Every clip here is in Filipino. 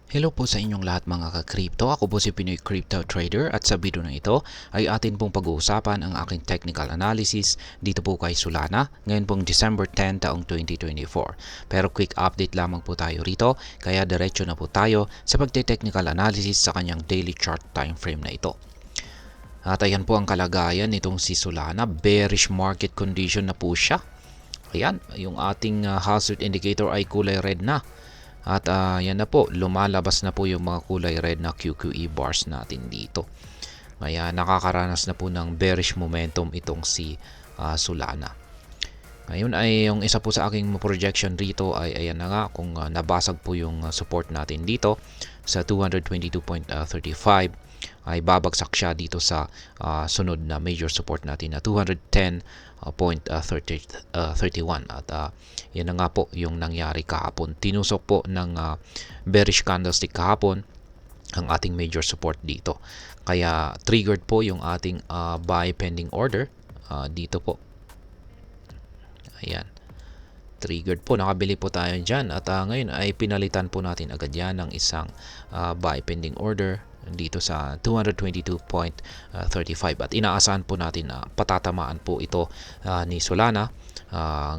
Hello po sa inyong lahat mga ka-crypto. Ako po si Pinoy Crypto Trader at sa video na ito ay atin pong pag-uusapan ang aking technical analysis dito po kay Solana ngayon pong December 10 taong 2024. Pero quick update lamang po tayo rito kaya diretso na po tayo sa pagte-technical analysis sa kanyang daily chart time frame na ito. At ayan po ang kalagayan nitong si Solana. Bearish market condition na po siya. Ayan, yung ating hazard indicator ay kulay red na. At yan na po, lumalabas na po yung mga kulay red na QQE bars natin dito. Kaya nakakaranas na po ng bearish momentum itong si Solana. Ngayon ay yung isa po sa aking projection rito ay ayan na nga kung nabasag po yung support natin dito sa 222.35 ay babagsak siya dito sa sunod na major support natin na 210.31 at yan na nga po yung nangyari kahapon. Tinusok po ng bearish candlestick kahapon ang ating major support dito. Kaya triggered po yung ating buy pending order dito po. Ayan. Triggered po. Nakabili po tayo dyan. At ngayon ay pinalitan po natin agad yan ng isang buy pending order dito sa 222.35 at inaasahan po natin na patatamaan po ito ni Solana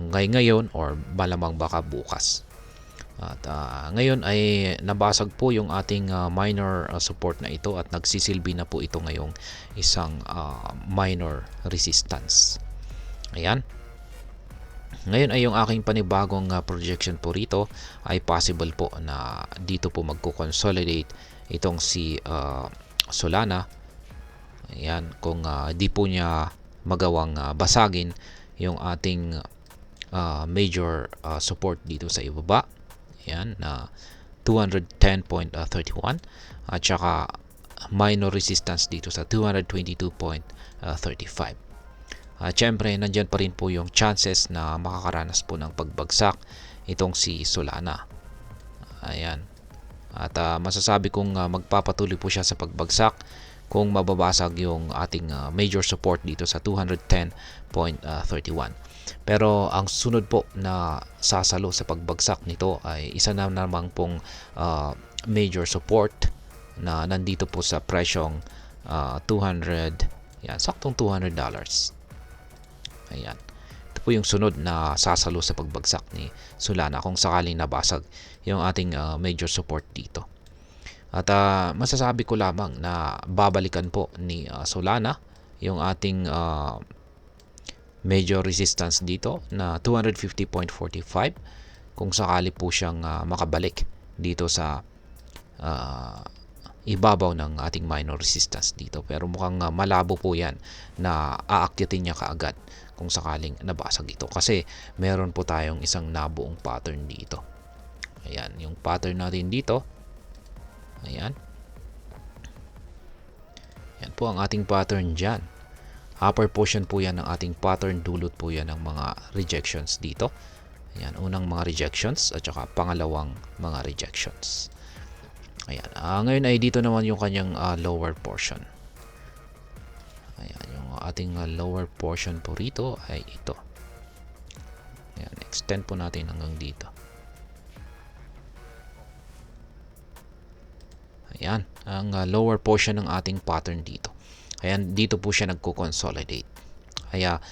ngayon or malamang baka bukas. At ngayon ay nabasag po yung ating minor support na ito at nagsisilbi na po ito ngayong isang minor resistance. Ayan. Ngayon ay yung aking panibagong projection po rito ay possible po na dito po magko-consolidate itong si Solana. Ayan, kung di po niya magawang basagin yung ating major support dito sa ibaba. Ayan, na 210.31 at saka minor resistance dito sa 222.35. Siyempre, nandyan pa rin po yung chances na makakaranas po ng pagbagsak itong si Solana. Ayan. At masasabi kong magpapatuloy po siya sa pagbagsak kung mababasag yung ating major support dito sa 210.31. Pero ang sunod po na sasalo sa pagbagsak nito ay isa na namang pong major support na nandito po sa presyong 200, yan, saktong $200. Ayan. Ito po yung sunod na sasalo sa pagbagsak ni Solana kung sakaling nabasag yung ating major support dito. At masasabi ko lamang na babalikan po ni Solana yung ating major resistance dito na 250.45 kung sakali po siyang makabalik dito sa ibabaw ng ating minor resistance dito. Pero mukhang malabo po yan na aakyatin niya kaagad kung sakaling nabasag ito. Kasi meron po tayong isang nabuong pattern dito. Ayan, yung pattern natin dito. Ayan. Yan po ang ating pattern dyan. Upper portion po yan ng ating pattern. Dulot po yan ng mga rejections dito. Ayan, unang mga rejections at saka pangalawang mga rejections. Ayan. Ngayon ay dito naman yung kanyang lower portion. Ayan, yung ating lower portion po rito ay ito. Ayan, extend po natin hanggang dito. Ayan, ang lower portion ng ating pattern dito. Ayan, dito po siya nagko-consolidate. Kaya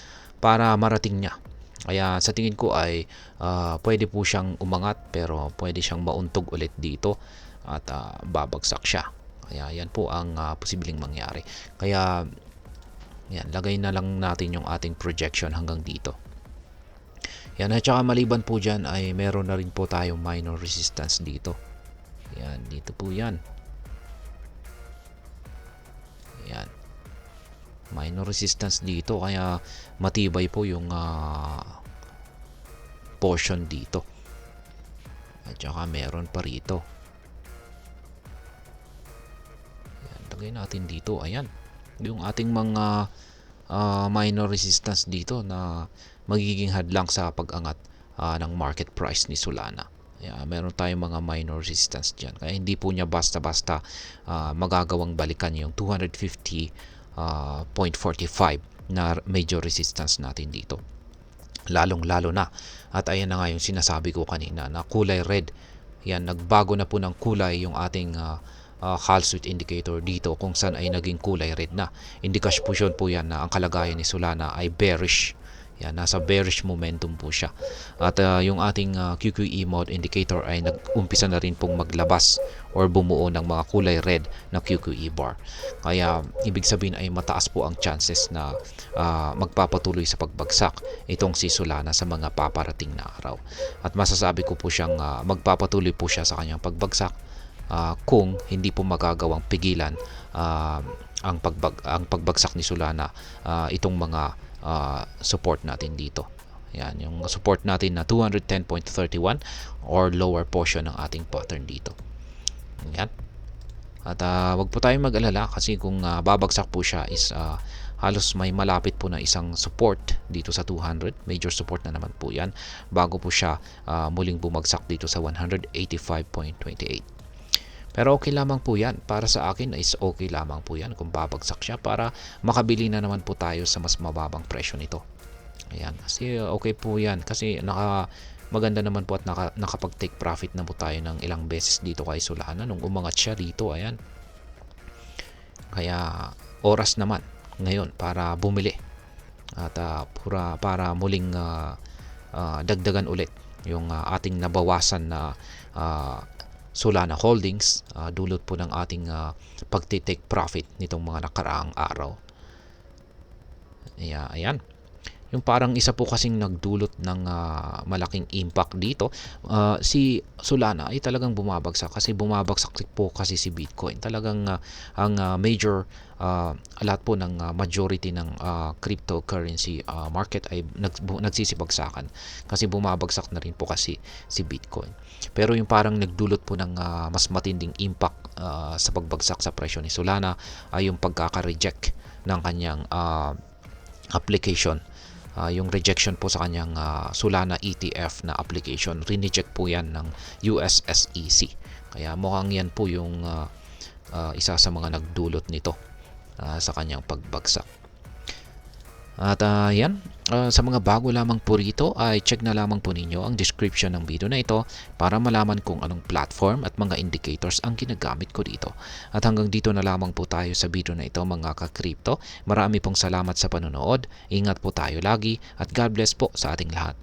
para marating niya. Kaya sa tingin ko ay pwede po siyang umangat pero pwede siyang mauntog ulit dito at babagsak siya. Kaya yan po ang posibleng mangyari. Kaya yan, lagay na lang natin yung ating projection hanggang dito. Yan, at saka maliban po dyan ay meron na rin po tayong minor resistance dito. Yan, dito po yan. Yan. Minor resistance dito kaya matibay po yung portion dito. At saka meron pa rito. Yan, lagay natin dito. Ayan. Yung ating mga minor resistance dito na magiging hadlang sa pag-angat ng market price ni Solana. Meron tayong mga minor resistance dyan. Kaya hindi po niya basta-basta magagawang balikan yung 250.45 na major resistance natin dito. Lalong-lalo na. At ayan na nga yung sinasabi ko kanina na kulay red Yan, nagbago na po ng kulay yung ating call switch indicator dito kung saan ay naging kulay red na. Indikasyon po yan na ang kalagayan ni Solana ay bearish. Yan, nasa bearish momentum po siya. At yung ating QQE mode indicator ay nag-umpisa na rin pong maglabas or bumuo ng mga kulay red na QQE bar. Kaya ibig sabihin ay mataas po ang chances na magpapatuloy sa pagbagsak itong si Solana sa mga paparating na araw. At masasabi ko po siyang magpapatuloy po siya sa kanyang pagbagsak kung hindi po magagawang pigilan ang pagbagsak ni Solana itong mga support natin dito. Yan, yung support natin na 210.31 or lower portion ng ating pattern dito. Yan. At wag po tayong mag-alala kasi kung babagsak po siya is halos may malapit po na isang support dito sa 200. Major support na naman po yan bago po siya muling bumagsak dito sa 185.28. Pero okay lamang po yan. Para sa akin is okay lamang po yan kung babagsak siya para makabili na naman po tayo sa mas mababang presyo nito. Ayan. Kasi okay po yan. Kasi maganda naman po at nakapag-take profit na po tayo ng ilang beses dito kay Solana nung umangat siya dito. Ayan. Kaya oras naman ngayon para bumili. At para muling dagdagan ulit yung ating nabawasan na Solana Holdings, dulot po ng ating pagtitake profit nitong mga nakaraang araw. Ayan. Yung parang isa po kasing nagdulot ng malaking impact dito, si Solana ay talagang bumabagsak kasi bumabagsak po kasi si Bitcoin. Talagang ang major lahat po ng majority ng cryptocurrency market ay nagsisibagsakan kasi bumabagsak na rin po kasi si Bitcoin. Pero yung parang nagdulot po ng mas matinding impact sa pagbagsak sa presyo ni Solana ay yung pagkaka-reject ng kanyang application. Yung rejection po sa kanyang Solana ETF na application, rineject po yan ng US SEC. Kaya mukhang yan po yung isa sa mga nagdulot nito sa kanyang pagbagsak. At yan, sa mga bago lamang po rito ay check na lamang po ninyo ang description ng video na ito para malaman kung anong platform at mga indicators ang ginagamit ko dito. At hanggang dito na lamang po tayo sa video na ito mga ka-crypto. Marami pong salamat sa panonood. Ingat po tayo lagi at God bless po sa ating lahat.